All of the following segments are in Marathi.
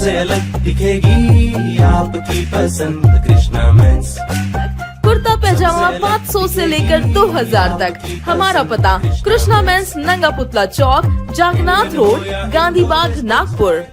सबसे अलग दिखेगी आपकी पसंद कृष्णा मेंस। कुर्ता पैजामा 500 से लेकर 2000 तक। हमारा पता कृष्णा मेंस, नंगा पुतला चौक, जागनाथ रोड, गांधी बाग, नागपुर।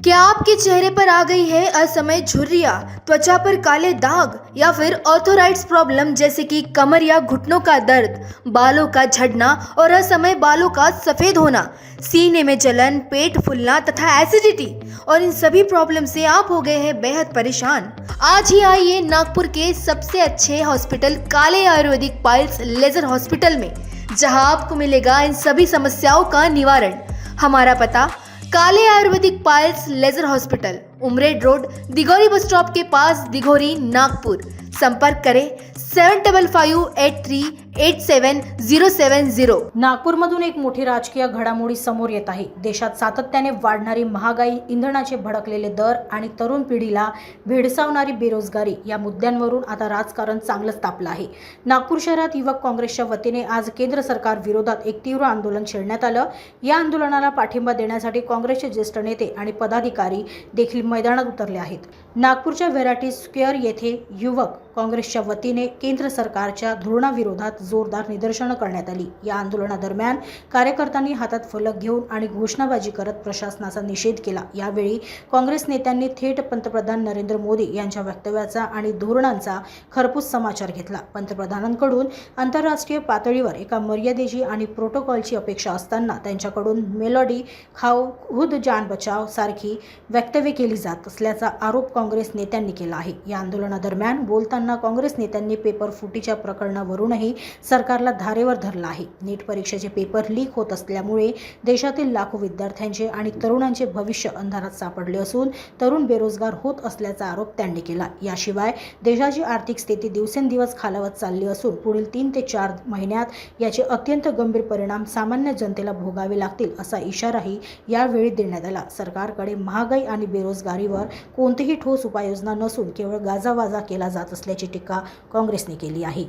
क्या आपके चेहरे पर आ गई है असमय झुर्रियां, त्वचा पर काले दाग या फिर ऑर्थोराइड्स प्रॉब्लम जैसे कि कमर या घुटनों का दर्द, बालों का झड़ना और असमय बालों का सफेद होना, सीने में जलन, पेट फूलना तथा एसिडिटी और इन सभी प्रॉब्लम से आप हो गए हैं बेहद परेशान? आज ही आइए नागपुर के सबसे अच्छे हॉस्पिटल काले आयुर्वेदिक पाइल्स लेजर हॉस्पिटल में, जहां आपको मिलेगा इन सभी समस्याओं का निवारण। हमारा पता Kale Ayurvedic piles laser hospital, Umred road, Dighori bus stop के पास, दिघोरी, नागपुर। संपर्क करें 7553387070। नागपूरमधून एक मोठी राजकीय घडामोडी समोर येत आहे। देशात सातत्याने वाढणारी महागाई, इंधनाचे भडकलेले दर आणि तरुण पिढीला भेडसावणारी बेरोजगारी या मुद्द्यांवरून आता राजकारण चांगलंच तापलं आहे। नागपूर शहरात युवक काँग्रेसच्या वतीने आज केंद्र सरकार विरोधात एक तीव्र आंदोलन छेडण्यात आलं। या आंदोलनाला पाठिंबा देण्यासाठी काँग्रेसचे ज्येष्ठ नेते आणि पदाधिकारी देखील मैदानात उतरले आहेत। नागपूरच्या व्हेरायटी स्क्वेअर येथे युवक काँग्रेसच्या वतीने केंद्र सरकारच्या धोरणाविरोधात जोरदार निदर्शनं करण्यात आली। या आंदोलनादरम्यान कार्यकर्त्यांनी हातात फलक घेऊन आणि घोषणाबाजी करत प्रशासनाचा निषेध केला। यावेळी काँग्रेस नेत्यांनी थेट पंतप्रधान नरेंद्र मोदी यांच्या वक्तव्याचा आणि धोरणांचा खरपूस समाचार घेतला। पंतप्रधानांकडून आंतरराष्ट्रीय पातळीवर एका मर्यादेची आणि प्रोटोकॉलची अपेक्षा असताना त्यांच्याकडून मेलोडी खाओ खुद जान बचाव सारखी वक्तव्ये केली जात असल्याचा आरोप काँग्रेस नेत्यांनी केला आहे। या आंदोलनादरम्यान बोलताना काँग्रेस नेत्यांनी पेपर फुटीच्या प्रकरणावरूनही सरकारला धारेवर धरलं आहे। नीट परीक्षेचे पेपर लीक होत असल्यामुळे देशातील लाखो विद्यार्थ्यांचे आणि तरुणांचे भविष्य अंधारात सापडले असून तरुण बेरोजगार होत असल्याचा आरोप त्यांनी केला। याशिवाय देशाची आर्थिक स्थिती दिवसेंदिवस खालावत चालली असून पुढील 3 ते 4 महिन्यात याचे अत्यंत गंभीर परिणाम सामान्य जनतेला भोगावे लागतील असा इशाराही यावेळी देण्यात आला। सरकारकडे महागाई आणि बेरोजगारीवर कोणतीही ठोस उपाययोजना नसून केवळ गाजावाजा केला जात असल्याची टीका काँग्रेसने केली आहे।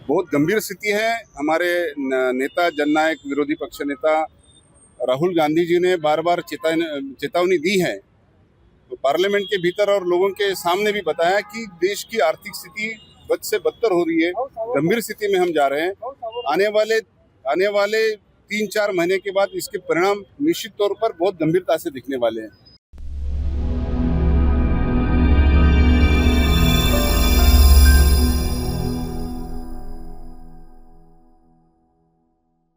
बहुत गंभीर स्थिति है। हमारे नेता जननायक विरोधी पक्ष नेता राहुल गांधी जी ने बार बार चेतावनी दी है। तो पार्लियामेंट के भीतर और लोगों के सामने भी बताया कि देश की आर्थिक स्थिति बद से बदतर हो रही है, गंभीर स्थिति में हम जा रहे हैं। आने वाले 3-4 महीने के बाद इसके परिणाम निश्चित तौर पर बहुत गंभीरता से दिखने वाले हैं।